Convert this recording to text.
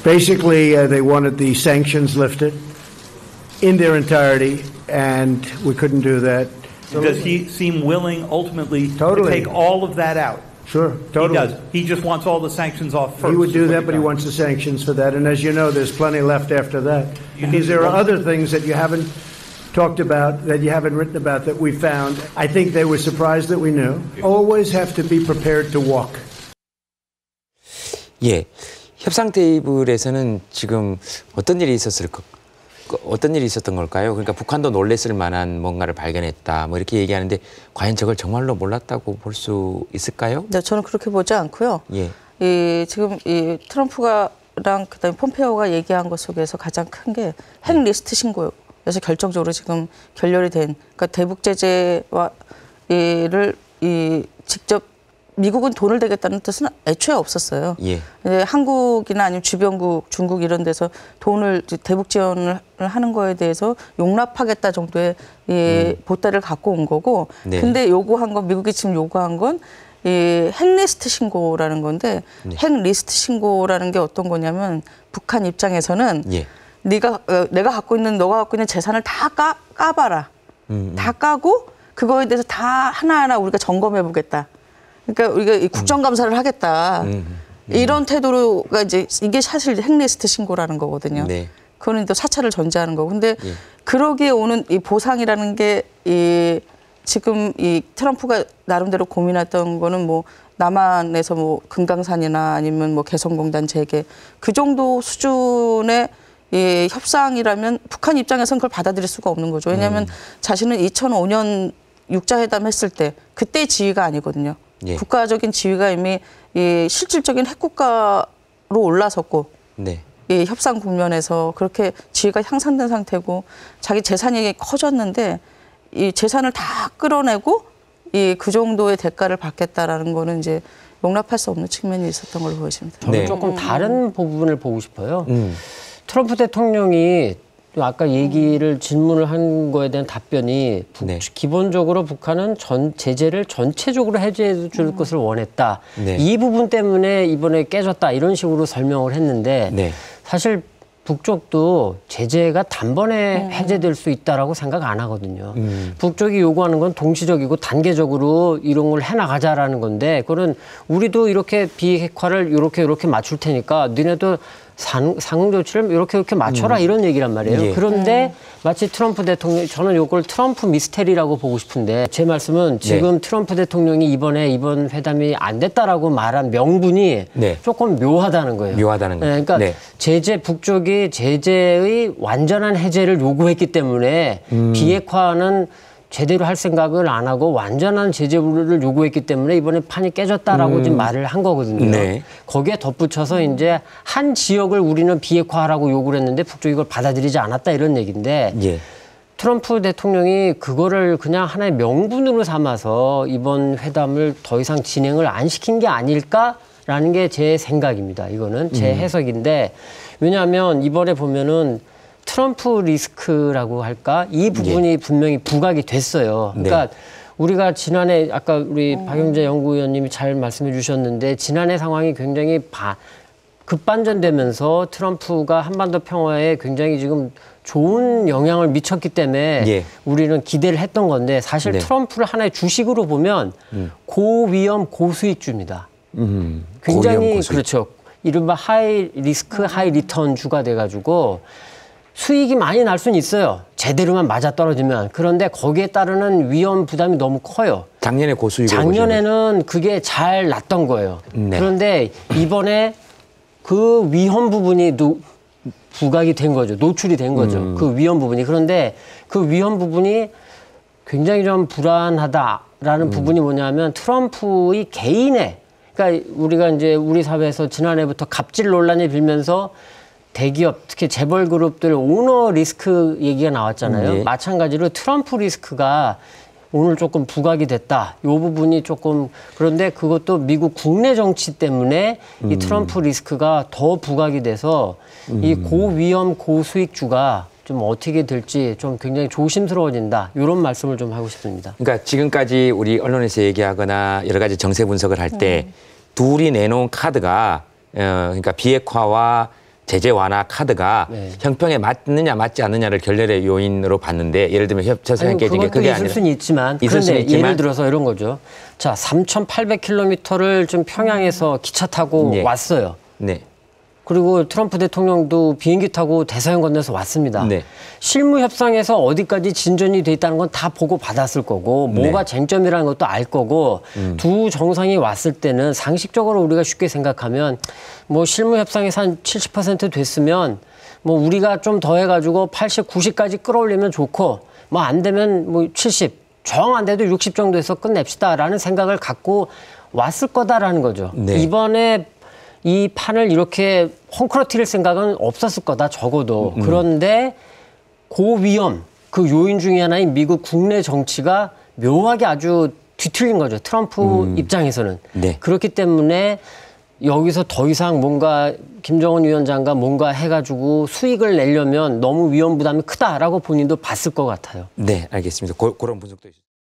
Basically, they wanted the sanctions lifted in their entirety, and we couldn't do that. Does he seem willing ultimately Totally. to take all of that out? Sure, totally. He does. He just wants all the sanctions off first. He would do that, but he wants the sanctions for that. And as you know, there's plenty left after that. Because there are other things that you haven't talked about, that you haven't written about, that we found. I think they were surprised that we knew. Always have to be prepared to walk. 예, 협상 테이블에서는 지금 어떤 일이 있었던 걸까요? 그러니까 북한도 놀랬을 만한 뭔가를 발견했다, 뭐 이렇게 얘기하는데 과연 저걸 정말로 몰랐다고 볼 수 있을까요? 네, 저는 그렇게 보지 않고요. 예. 지금 트럼프가랑 그다음에 폼페오가 얘기한 것 속에서 가장 큰 게 핵 리스트 신고에서 결정적으로 지금 결렬이 된, 그러니까 대북 제재와 를 직접 미국은 돈을 대겠다는 뜻은 애초에 없었어요. 예. 한국이나 아니면 주변국, 중국 이런 데서 돈을 대북 지원을 하는 거에 대해서 용납하겠다 정도의 보따리를 갖고 온 거고. 네. 근데 요구한 건, 미국이 지금 요구한 건 핵리스트 신고라는 건데, 네. 핵리스트 신고라는 게 어떤 거냐면 북한 입장에서는 예. 너가 갖고 있는 재산을 다 까봐라. 다 까고 그거에 대해서 다 하나하나 우리가 점검해 보겠다. 그러니까 우리가 국정감사를 하겠다. 이런 태도가 이게 사실 핵리스트 신고라는 거거든요. 네. 그거는 또 사찰을 전제하는 거고. 근데 그러기에 오는 이 보상이라는 게 지금 이 트럼프가 나름대로 고민했던 거는 뭐 남한에서 뭐 금강산이나 아니면 뭐 개성공단 재개 그 정도 수준의 협상이라면 북한 입장에서는 그걸 받아들일 수가 없는 거죠. 왜냐하면 자신은 2005년 육자회담 했을 때 그때의 지위가 아니거든요. 예. 국가적인 지위가 이미 실질적인 핵국가로 올라섰고 네. 협상 국면에서 그렇게 지위가 향상된 상태고 자기 재산이 커졌는데 이 재산을 다 끌어내고 그 정도의 대가를 받겠다라는 거는 이제 용납할 수 없는 측면이 있었던 걸로 보여집니다. 저는 조금 다른 부분을 보고 싶어요. 트럼프 대통령이 아까 질문을 한 거에 대한 답변이 기본적으로 북한은 제재를 전체적으로 해제해 줄 것을 원했다. 네. 이 부분 때문에 이번에 깨졌다. 이런 식으로 설명을 했는데 네. 사실 북쪽도 제재가 단번에 해제될 수 있다라고 생각 안 하거든요. 북쪽이 요구하는 건 동시적이고 단계적으로 이런 걸 해나가자라는 건데 그거는 우리도 이렇게 비핵화를 이렇게 맞출 테니까 너네도 상응 조치를 이렇게 맞춰라 이런 얘기란 말이에요. 예. 그런데 마치 트럼프 대통령, 저는 이걸 트럼프 미스테리라고 보고 싶은데 제 말씀은 지금 트럼프 대통령이 이번 회담이 안 됐다라고 말한 명분이 조금 묘하다는 거예요. 묘하다는 거예요. 그러니까 북쪽이 제재의 완전한 해제를 요구했기 때문에 비핵화는 제대로 할 생각을 안 하고 완전한 제재를 요구했기 때문에 이번에 판이 깨졌다라고 지금 말을 한 거거든요. 네. 거기에 덧붙여서 이제 한 지역을 우리는 비핵화하라고 요구를 했는데 북쪽이 이걸 받아들이지 않았다 이런 얘기인데 트럼프 대통령이 그거를 그냥 하나의 명분으로 삼아서 이번 회담을 더 이상 진행을 안 시킨 게 아닐까라는 게 제 생각입니다. 이거는 제 해석인데 왜냐하면 이번에 보면은 트럼프 리스크라고 할까? 이 부분이 분명히 부각이 됐어요. 그러니까 우리가 지난해 아까 우리 박영재 연구위원님이 잘 말씀해 주셨는데 지난해 상황이 굉장히 급반전되면서 트럼프가 한반도 평화에 굉장히 지금 좋은 영향을 미쳤기 때문에 우리는 기대를 했던 건데 사실 트럼프를 하나의 주식으로 보면 고위험 고수익주입니다. 굉장히 그렇죠. 이른바 하이 리스크 하이 리턴 주가 돼가지고 수익이 많이 날 수는 있어요. 제대로만 맞아떨어지면. 그런데 거기에 따르는 위험 부담이 너무 커요. 작년에 고수익을 작년에는 그게 잘 났던 거예요. 그런데 이번에 그 위험 부분이 부각이 된 거죠. 노출이 된 거죠. 그 위험 부분이. 그런데 그 위험 부분이 굉장히 좀 불안하다라는 부분이 뭐냐면 트럼프의 개인의 그러니까 우리가 이제 우리 사회에서 지난해부터 갑질 논란이 빌면서 대기업, 특히 재벌 그룹들 오너 리스크 얘기가 나왔잖아요. 마찬가지로 트럼프 리스크가 오늘 조금 부각이 됐다. 이 부분이 조금 그런데 그것도 미국 국내 정치 때문에 이 트럼프 리스크가 더 부각이 돼서 이 고위험 고수익주가 좀 어떻게 될지 좀 굉장히 조심스러워진다. 이런 말씀을 좀 하고 싶습니다. 그러니까 지금까지 우리 언론에서 얘기하거나 여러 가지 정세 분석을 할 때 둘이 내놓은 카드가 그러니까 비핵화와 제재 완화 카드가 네. 형평에 맞느냐 맞지 않느냐를 결렬의 요인으로 봤는데 예를 들면 협조사님 아니, 깨진 게 그것도 그게 있을 아니라 수는 있지만 있을 수는 그런데 있지만 예를 들어서 이런 거죠. 자, 3,800km를 좀 평양에서 기차 타고 네. 왔어요. 네. 그리고 트럼프 대통령도 비행기 타고 대서양 건너서 왔습니다. 네. 실무 협상에서 어디까지 진전이 돼 있다는 건 다 보고 받았을 거고 뭐가 네. 쟁점이라는 것도 알 거고 두 정상이 왔을 때는 상식적으로 우리가 쉽게 생각하면 뭐 실무 협상에서 한 70% 됐으면 뭐 우리가 좀 더 해가지고 80, 90까지 끌어올리면 좋고 뭐 안 되면 뭐 70, 정 안 돼도 60 정도에서 끝냅시다라는 생각을 갖고 왔을 거다라는 거죠. 네. 이번에 이 판을 이렇게 헝클어뜨릴 생각은 없었을 거다 적어도. 그런데 고위험 그 요인 중에 하나인 미국 국내 정치가 묘하게 아주 뒤틀린 거죠. 트럼프 입장에서는. 네. 그렇기 때문에 여기서 더 이상 뭔가 김정은 위원장과 뭔가 해가지고 수익을 내려면 너무 위험 부담이 크다라고 본인도 봤을 것 같아요. 네, 알겠습니다. 그런 분석도 있습니다.